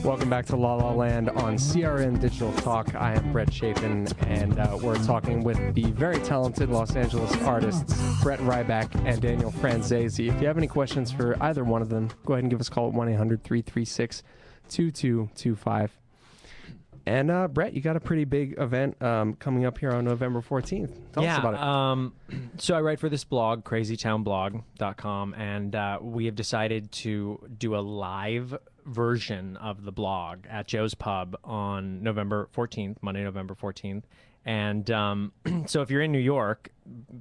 Welcome back to La La Land on CRN Digital Talk. I am Brett Chapin, and we're talking with the very talented Los Angeles artists, Brett Ryback and Daniel Franzese. If you have any questions for either one of them, go ahead and give us a call at 1-800-336-2225. And Brett, you got a pretty big event coming up here on November 14th. Tell us about it. So I write for this blog, crazytownblog.com, and we have decided to do a live version of the blog at Joe's Pub on November 14th, Monday, November 14th. And so if you're in New York,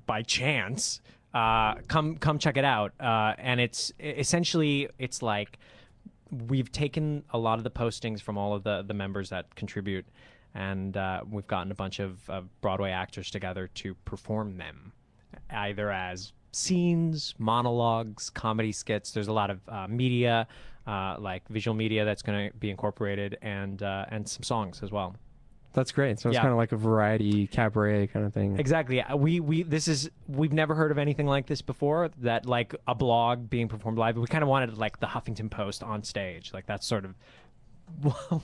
by chance, come check it out. And it's essentially, it's like we've taken a lot of the postings from all of the members that contribute, and we've gotten a bunch of Broadway actors together to perform them, either as scenes, monologues, comedy skits. There's a lot of media, like visual media that's going to be incorporated, and some songs as well. That's great. So it's kind of like a variety cabaret kind of thing. Exactly. We've never heard of anything like this before, that like a blog being performed live. We kind of wanted like the Huffington Post on stage. Like that's sort of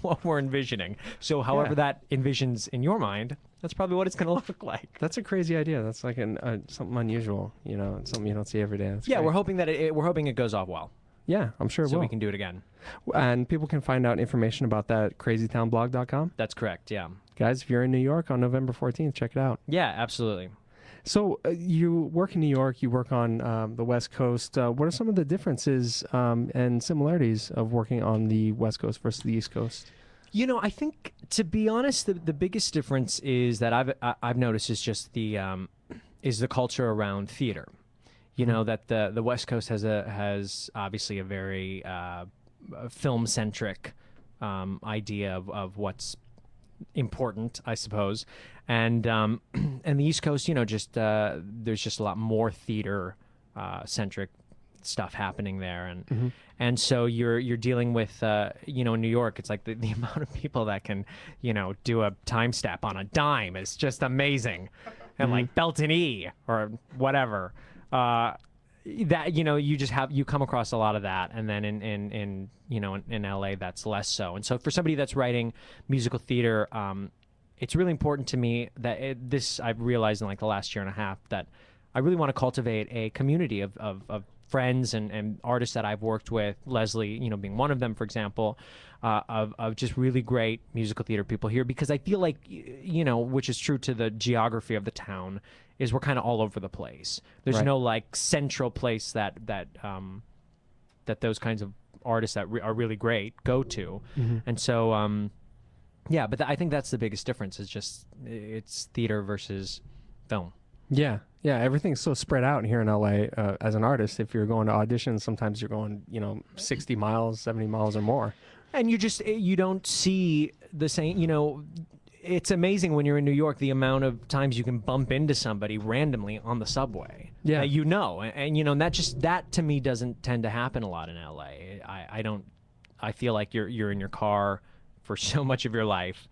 what we're envisioning. So however that envisions in your mind, that's probably what it's going to look like. That's a crazy idea. That's like something unusual, you know, something you don't see every day. That's great. We're hoping that it goes off well. Yeah, I'm sure it will. So we can do it again. And people can find out information about that at crazytownblog.com? That's correct, yeah. Guys, if you're in New York on November 14th, check it out. Yeah, absolutely. So you work in New York, you work on the West Coast. What are some of the differences and similarities of working on the West Coast versus the East Coast? You know, I think, to be honest, the biggest difference is that I've noticed is just the culture around theater. You know, that the West Coast has obviously a very film-centric idea of what's important, I suppose, and the East Coast, you know, just there's just a lot more theater centric stuff happening there, and so you're dealing with you know, in New York, it's like the amount of people that can, you know, do a time step on a dime is just amazing, and like belt an E or whatever. That, you know, you come across a lot of that, and then in you know, in LA that's less so. And so for somebody that's writing musical theater, it's really important to me that I've realized in like the last year and a half that I really want to cultivate a community of friends and artists that I've worked with, Leslie, you know, being one of them, for example, of just really great musical theater people here, because I feel like, you know, which is true to the geography of the town, is we're kind of all over the place. There's no like central place that those kinds of artists that are really great go to. And so yeah, but I think that's the biggest difference, is just it's theater versus film. Yeah, everything's so spread out here in LA. As an artist, if you're going to auditions, sometimes you're going, you know, 60 miles, 70 miles or more. And you don't see the same, you know. It's amazing when you're in New York, the amount of times you can bump into somebody randomly on the subway. Yeah. You know, and you know, and that to me doesn't tend to happen a lot in LA. I feel like you're in your car for so much of your life,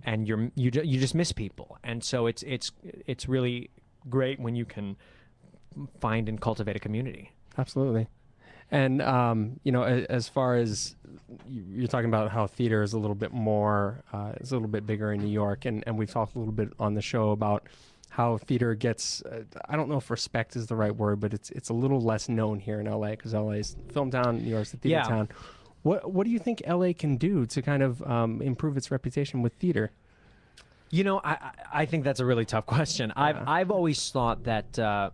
and you just miss people. And so it's really great when you can find and cultivate a community. Absolutely. And you know, as far as you're talking about how theater is a little bit more, it's a little bit bigger in New York, and we've talked a little bit on the show about how theater gets, I don't know if respect is the right word, but it's a little less known here in LA, because LA is film town, New York's a theater town. What do you think LA can do to kind of improve its reputation with theater? You know, I think that's a really tough question. I've always thought that,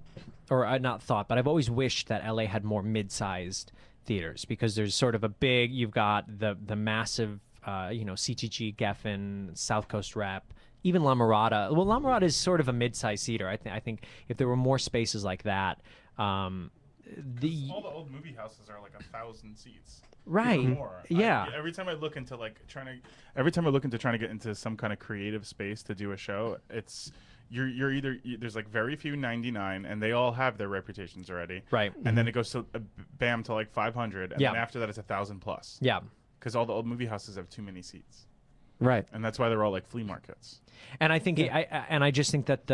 or not thought, but I've always wished that LA had more mid-sized theaters, because there's sort of you've got the massive, you know, CTG, Geffen, South Coast Rep, even La Mirada. Well, La Mirada is sort of a mid-sized theater. I think if there were more spaces like that, all the old movie houses are like 1,000 seats. Right. More. Yeah. Every time I look into trying to get into some kind of creative space to do a show, it's you're either there's like very few 99, and they all have their reputations already. Right. And then it goes to bam to like 500, and then after that it's 1,000 plus. Yeah. Because all the old movie houses have too many seats. Right. And that's why they're all like flea markets. And I think I just think that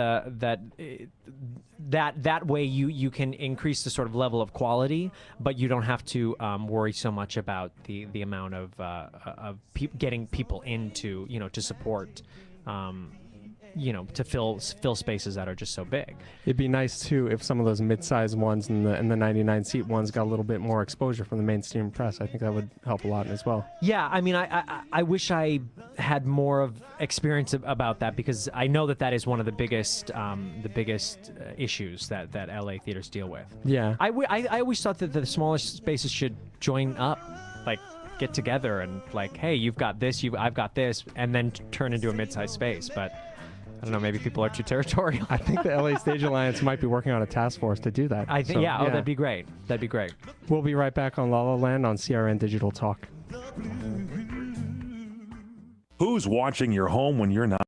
that way you can increase the sort of level of quality, but you don't have to worry so much about the amount of getting people into, to support, to fill spaces that are just so big. It'd be nice too if some of those mid-sized ones and the 99-seat ones got a little bit more exposure from the mainstream press. I think that would help a lot as well. Yeah, I mean, I wish I had more of experience about that, because I know that is one of the biggest issues that LA theaters deal with. Yeah. I always thought that the smaller spaces should join up, like get together and like, hey, you've got this, I've got this, and then turn into a mid-sized space. But I don't know, maybe people are too territorial. I think the LA Stage Alliance might be working on a task force to do that. I think, So, oh, that'd be great. That'd be great. We'll be right back on La La Land on CRN Digital Talk. Who's watching your home when you're not?